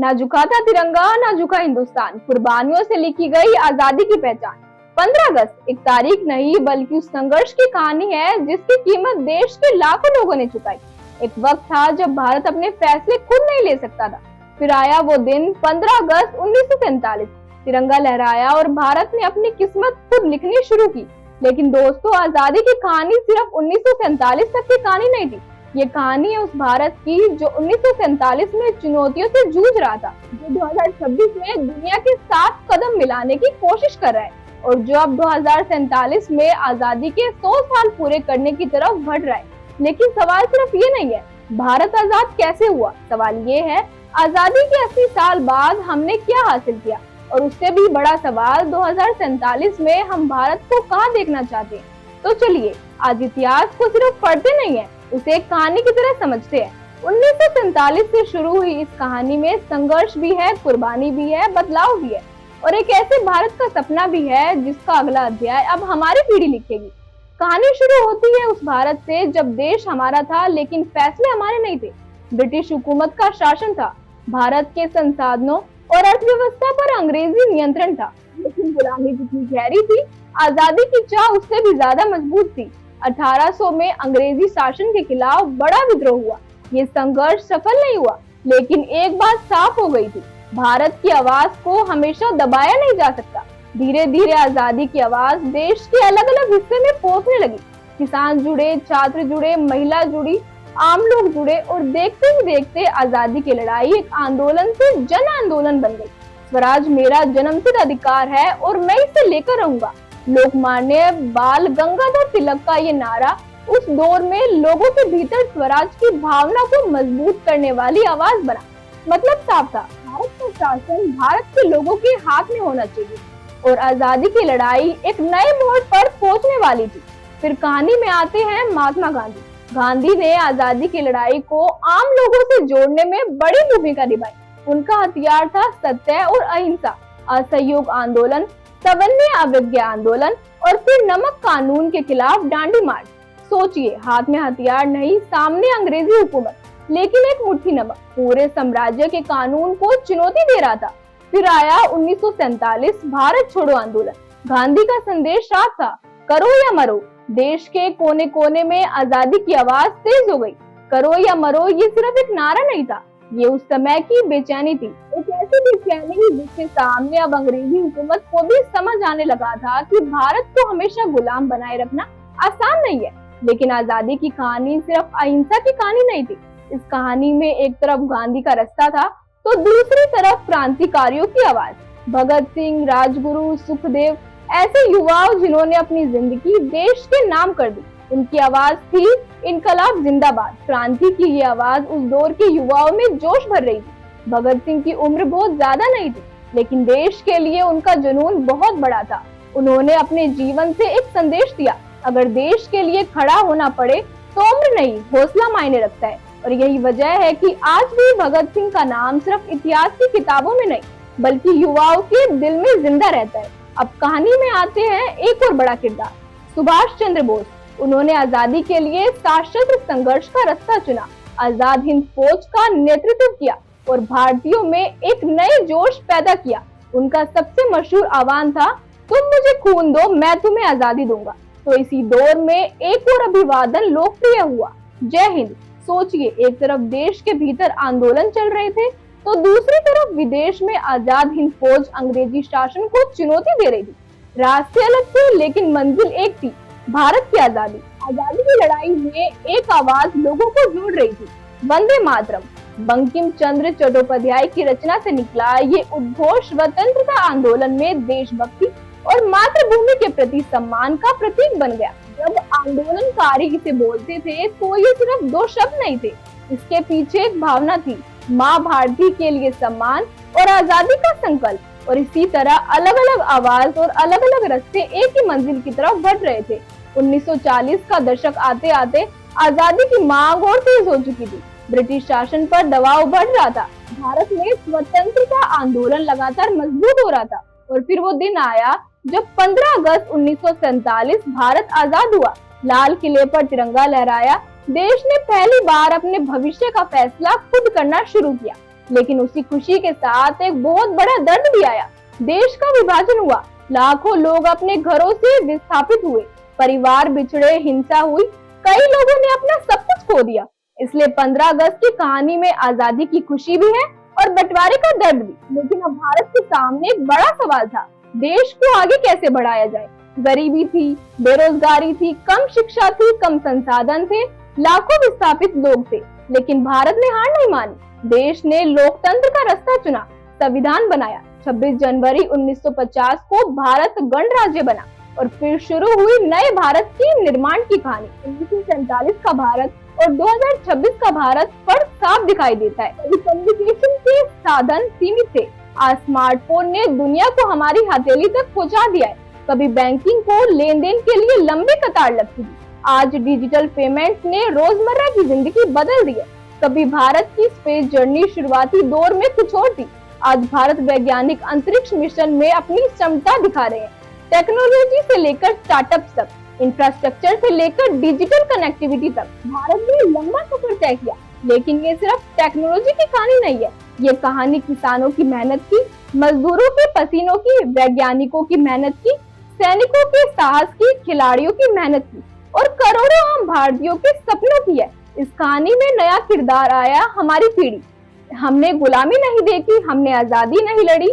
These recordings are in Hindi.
ना झुका था तिरंगा, ना झुका हिंदुस्तान, कुर्बानियों से लिखी गई आजादी की पहचान। 15 अगस्त एक तारीख नहीं बल्कि उस संघर्ष की कहानी है जिसकी कीमत देश के लाखों लोगों ने चुकाई। एक वक्त था जब भारत अपने फैसले खुद नहीं ले सकता था। फिर आया वो दिन 15 अगस्त 1947, तिरंगा लहराया और भारत ने अपनी किस्मत खुद लिखनी शुरू की। लेकिन दोस्तों, आजादी की कहानी सिर्फ 1947 तक की कहानी नहीं थी। ये कहानी है उस भारत की जो 1947 में चुनौतियों से जूझ रहा था, जो 2026 में दुनिया के साथ कदम मिलाने की कोशिश कर रहा है और जो अब 2047 में आजादी के 100 साल पूरे करने की तरफ बढ़ रहा है। लेकिन सवाल सिर्फ ये नहीं है भारत आजाद कैसे हुआ, सवाल ये है आजादी के 80 साल बाद हमने क्या हासिल किया। और उससे भी बड़ा सवाल 2047 में हम भारत को कहाँ देखना चाहते हैं। तो चलिए आज इतिहास को सिर्फ पढ़ते नहीं है, उसे एक कहानी की तरह समझते हैं। 1947 से शुरू हुई इस कहानी में संघर्ष भी है, कुर्बानी भी है, बदलाव भी है और एक ऐसे भारत का सपना भी है जिसका अगला अध्याय अब हमारी पीढ़ी लिखेगी। कहानी शुरू होती है उस भारत से जब देश हमारा था लेकिन फैसले हमारे नहीं थे। ब्रिटिश हुकूमत का शासन था, भारत के संसाधनों और अर्थव्यवस्था पर अंग्रेजी नियंत्रण था, लेकिन गुलामी जितनी गहरी थी, आजादी की चाह उससे भी ज्यादा मजबूत थी। 1800 में अंग्रेजी शासन के खिलाफ बड़ा विद्रोह हुआ। ये संघर्ष सफल नहीं हुआ, लेकिन एक बात साफ हो गई थी, भारत की आवाज को हमेशा दबाया नहीं जा सकता। धीरे धीरे आजादी की आवाज देश के अलग अलग हिस्से में पहुंचने लगी। किसान जुड़े, छात्र जुड़े, महिला जुड़ी, आम लोग जुड़े और देखते ही देखते आजादी की लड़ाई एक आंदोलन से जन आंदोलन बन गई। स्वराज मेरा जन्मसिद्ध अधिकार है और मैं इसे लेकर रहूंगा। लोकमान्य बाल गंगाधर तिलक का ये नारा उस दौर में लोगों के भीतर स्वराज की भावना को मजबूत करने वाली आवाज बना। मतलब साफ था, भारत का शासन भारत के लोगों के हाथ में होना चाहिए और आजादी की लड़ाई एक नए मोड़ पर पहुंचने वाली थी। फिर कहानी में आते हैं महात्मा गांधी। गांधी ने आजादी की लड़ाई को आम लोगों से जोड़ने में बड़ी भूमिका निभाई। उनका हथियार था सत्य और अहिंसा, असहयोग आंदोलन, सवर्ण अवज्ञा आंदोलन और फिर नमक कानून के खिलाफ डांडी मार्च। सोचिए, हाथ में हथियार नहीं, सामने अंग्रेजी हुकूमत, लेकिन एक मुट्ठी नमक पूरे साम्राज्य के कानून को चुनौती दे रहा था। फिर आया 1947 भारत छोड़ो आंदोलन। गांधी का संदेश साफ था, करो या मरो। देश के कोने कोने में आजादी की आवाज तेज हो गई। करो या मरो ये सिर्फ एक नारा नहीं था, ये उस समय की बेचैनी थी, एक ऐसी बेचैनी जिसके सामने अब अंग्रेजी हुकूमत को भी समझ आने लगा था कि भारत को हमेशा गुलाम बनाए रखना आसान नहीं है। लेकिन आजादी की कहानी सिर्फ अहिंसा की कहानी नहीं थी। इस कहानी में एक तरफ गांधी का रास्ता था तो दूसरी तरफ क्रांतिकारियों की आवाज। भगत सिंह, राजगुरु, सुखदेव, ऐसे युवा जिन्होंने अपनी जिंदगी देश के नाम कर दी। उनकी आवाज थी इनकलाब जिंदाबाद। क्रांति की ये आवाज उस दौर के युवाओं में जोश भर रही थी। भगत सिंह की उम्र बहुत ज्यादा नहीं थी, लेकिन देश के लिए उनका जुनून बहुत बड़ा था। उन्होंने अपने जीवन से एक संदेश दिया, अगर देश के लिए खड़ा होना पड़े तो उम्र नहीं, हौसला मायने रखता है। और यही वजह है कि आज भी भगत सिंह का नाम सिर्फ इतिहास की किताबों में नहीं बल्कि युवाओं के दिल में जिंदा रहता है। अब कहानी में आते हैं एक और बड़ा किरदार, सुभाष चंद्र बोस। उन्होंने आजादी के लिए सशस्त्र संघर्ष का रास्ता चुना, आजाद हिंद फौज का नेतृत्व किया और भारतीयों में एक नए जोश पैदा किया। उनका सबसे मशहूर आह्वान था, तुम मुझे खून दो, मैं तुम्हें आजादी दूंगा। तो इसी दौर में एक और अभिवादन लोकप्रिय हुआ, जय हिंद। सोचिए, एक तरफ देश के भीतर आंदोलन चल रहे थे तो दूसरी तरफ विदेश में आजाद हिंद फौज अंग्रेजी शासन को चुनौती दे रही थी। रास्ते अलग थे लेकिन मंजिल एक थी, भारत की आजादी। आजादी की लड़ाई में एक आवाज लोगों को जोड़ रही थी, वंदे मातरम। बंकिम चंद्र चट्टोपाध्याय की रचना से निकला ये उद्घोष स्वतंत्रता आंदोलन में देशभक्ति और मातृभूमि के प्रति सम्मान का प्रतीक बन गया। जब आंदोलनकारी इसे बोलते थे तो ये सिर्फ दो शब्द नहीं थे, इसके पीछे एक भावना थी, माँ भारती के लिए सम्मान और आजादी का संकल्प। और इसी तरह अलग अलग आवाज और अलग अलग रास्ते एक ही मंजिल की तरफ बढ़ रहे थे। 1940 का दशक आते आते आजादी की मांग और तेज हो चुकी थी। ब्रिटिश शासन पर दबाव बढ़ रहा था। भारत में स्वतंत्रता आंदोलन लगातार मजबूत हो रहा था। और फिर वो दिन आया जब 15 अगस्त 1947 भारत आजाद हुआ। लाल किले पर तिरंगा लहराया। देश ने पहली बार अपने भविष्य का फैसला खुद करना शुरू किया। लेकिन उसी खुशी के साथ एक बहुत बड़ा दर्द भी आया। देश का विभाजन हुआ, लाखों लोग अपने घरों से विस्थापित हुए, परिवार बिछड़े, हिंसा हुई, कई लोगों ने अपना सब कुछ खो दिया। इसलिए 15 अगस्त की कहानी में आजादी की खुशी भी है और बंटवारे का दर्द भी। लेकिन अब भारत के सामने एक बड़ा सवाल था, देश को आगे कैसे बढ़ाया जाए। गरीबी थी, बेरोजगारी थी, कम शिक्षा थी, कम संसाधन थे, लाखों विस्थापित लोग थे। लेकिन भारत ने हार नहीं मानी। देश ने लोकतंत्र का रास्ता चुना, संविधान बनाया। 26 जनवरी 1950 को भारत गणराज्य बना और फिर शुरू हुई नए भारत की निर्माण की कहानी। 1947 का भारत और 2026 का भारत फर्क साफ दिखाई देता है। कम्युनिकेशन के साधन सीमित थे, आज स्मार्टफोन ने दुनिया को हमारी हथेली तक पहुंचा दिया है। कभी बैंकिंग को लेन देन के लिए लंबी कतार लगती थी, आज डिजिटल पेमेंट ने रोजमर्रा की जिंदगी बदल दी है। कभी भारत की स्पेस जर्नी शुरुआती दौर में कुछ और थी, आज भारत वैज्ञानिक अंतरिक्ष मिशन में अपनी क्षमता दिखा रहे हैं। टेक्नोलॉजी से लेकर स्टार्टअप तक, इंफ्रास्ट्रक्चर से लेकर डिजिटल कनेक्टिविटी तक भारत ने लंबा सफर तय किया। लेकिन ये सिर्फ टेक्नोलॉजी की कहानी नहीं है, ये कहानी किसानों की मेहनत की, मजदूरों के पसीनों की, वैज्ञानिकों की मेहनत की, सैनिकों के साहस की, खिलाड़ियों की मेहनत की और करोड़ों आम भारतीयों के सपनों की है। इस कहानी में नया किरदार आया, हमारी पीढ़ी। हमने गुलामी नहीं देखी, हमने आजादी नहीं लड़ी,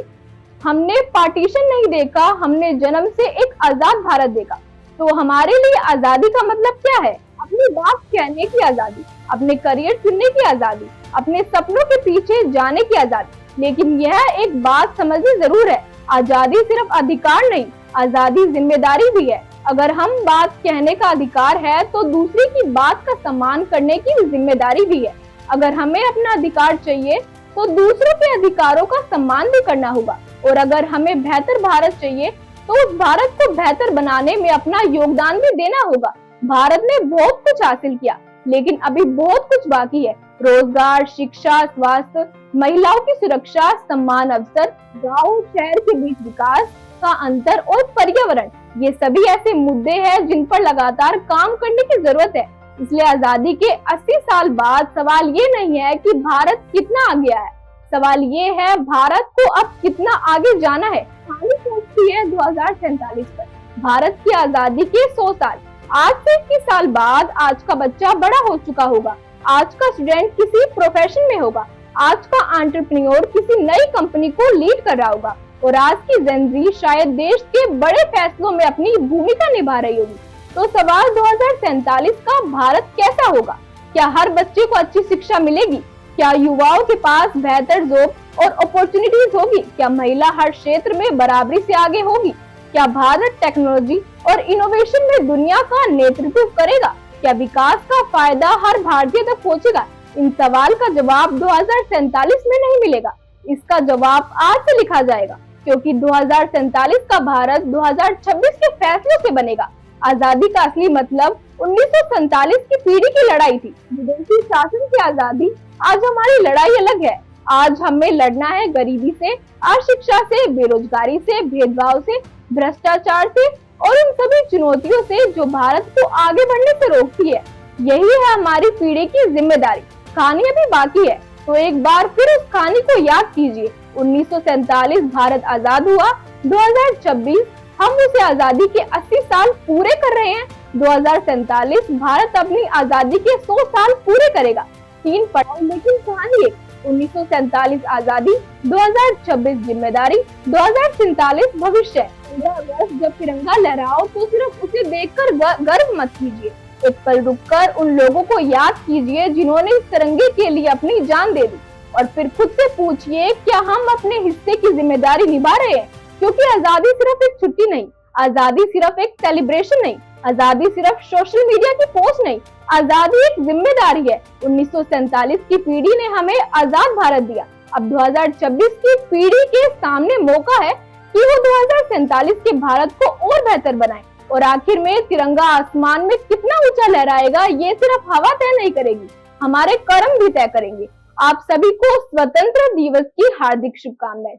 हमने पार्टीशन नहीं देखा, हमने जन्म से एक आजाद भारत देखा। तो हमारे लिए आजादी का मतलब क्या है? अपनी बात कहने की आजादी, अपने करियर चुनने की आजादी, अपने सपनों के पीछे जाने की आजादी। लेकिन यह एक बात समझनी जरूर है, आजादी सिर्फ अधिकार नहीं, आजादी जिम्मेदारी भी है। अगर हम बात कहने का अधिकार है तो दूसरे की बात का सम्मान करने की जिम्मेदारी भी है। अगर हमें अपना अधिकार चाहिए तो दूसरों के अधिकारों का सम्मान भी करना होगा। और अगर हमें बेहतर भारत चाहिए तो उस भारत को बेहतर बनाने में अपना योगदान भी देना होगा। भारत ने बहुत कुछ हासिल किया, लेकिन अभी बहुत कुछ बाकी है। रोजगार, शिक्षा, स्वास्थ्य, महिलाओं की सुरक्षा, समान अवसर, गांव शहर के बीच विकास का अंतर और पर्यावरण, ये सभी ऐसे मुद्दे हैं जिन पर लगातार काम करने की जरूरत है। इसलिए आजादी के 80 साल बाद सवाल ये नहीं है कि भारत कितना आगे आया है, सवाल ये है भारत को अब कितना आगे जाना है। कहानी पहुंचती है 2047 पर, भारत की आजादी के 100 साल। आज से 21 साल बाद आज का बच्चा बड़ा हो चुका होगा, आज का स्टूडेंट किसी प्रोफेशन में होगा, आज का एंटरप्रेन्योर किसी नई कंपनी को लीड कर रहा होगा और आज की जेन शायद देश के बड़े फैसलों में अपनी भूमिका निभा रही होगी। तो सवाल 2047 का भारत कैसा होगा? क्या हर बच्चे को अच्छी शिक्षा मिलेगी? क्या युवाओं के पास बेहतर जॉब और अपॉर्चुनिटीज होगी? क्या महिला हर क्षेत्र में बराबरी से आगे होगी? क्या भारत टेक्नोलॉजी और इनोवेशन में दुनिया का नेतृत्व करेगा? क्या विकास का फायदा हर भारतीय तक पहुंचेगा? इन सवाल का जवाब 2047 में नहीं मिलेगा, इसका जवाब आज से लिखा जाएगा, क्योंकि 2047 का भारत 2026 के फैसलों से बनेगा। आजादी का असली मतलब 1947 की पीढ़ी की लड़ाई थी, विदेशी शासन की आजादी। आज हमारी लड़ाई अलग है, आज हमें लड़ना है गरीबी से, अशिक्षा से, बेरोजगारी से, भेदभाव से, भ्रष्टाचार से और उन सभी चुनौतियों से जो भारत को आगे बढ़ने से रोकती है। यही है हमारी पीढ़ी की जिम्मेदारी। कहानी अभी बाकी है, तो एक बार फिर उस कहानी को याद कीजिए। 1947 भारत आजाद हुआ, 2026 हम उसे आजादी के 80 साल पूरे कर रहे हैं। 2047 भारत अपनी आजादी के 100 साल पूरे करेगा। 3 पड़ाव लेकिन कहानी एक, 1947 आजादी, 2026 जिम्मेदारी, 2047 भविष्य। 15 अगस्त जब तिरंगा लहराओ तो सिर्फ उसे देखकर गर्व मत कीजिए, एक पल रुककर उन लोगों को याद कीजिए जिन्होंने इस तिरंगे के लिए अपनी जान दे दी। और फिर खुद से पूछिए, क्या हम अपने हिस्से की जिम्मेदारी निभा रहे हैं? क्योंकि आजादी सिर्फ एक छुट्टी नहीं, आजादी सिर्फ एक सेलिब्रेशन नहीं, आजादी सिर्फ सोशल मीडिया की पोस्ट नहीं, आजादी एक जिम्मेदारी है। 1947 की पीढ़ी ने हमें आजाद भारत दिया। अब 2026 की पीढ़ी के सामने मौका है कि वो 2047 के भारत को और बेहतर बनाए। और आखिर में तिरंगा आसमान में कितना ऊंचा लहराएगा ये सिर्फ हवा तय नहीं करेगी, हमारे कर्म भी तय करेंगे। आप सभी को स्वतंत्रता दिवस की हार्दिक शुभकामनाएं।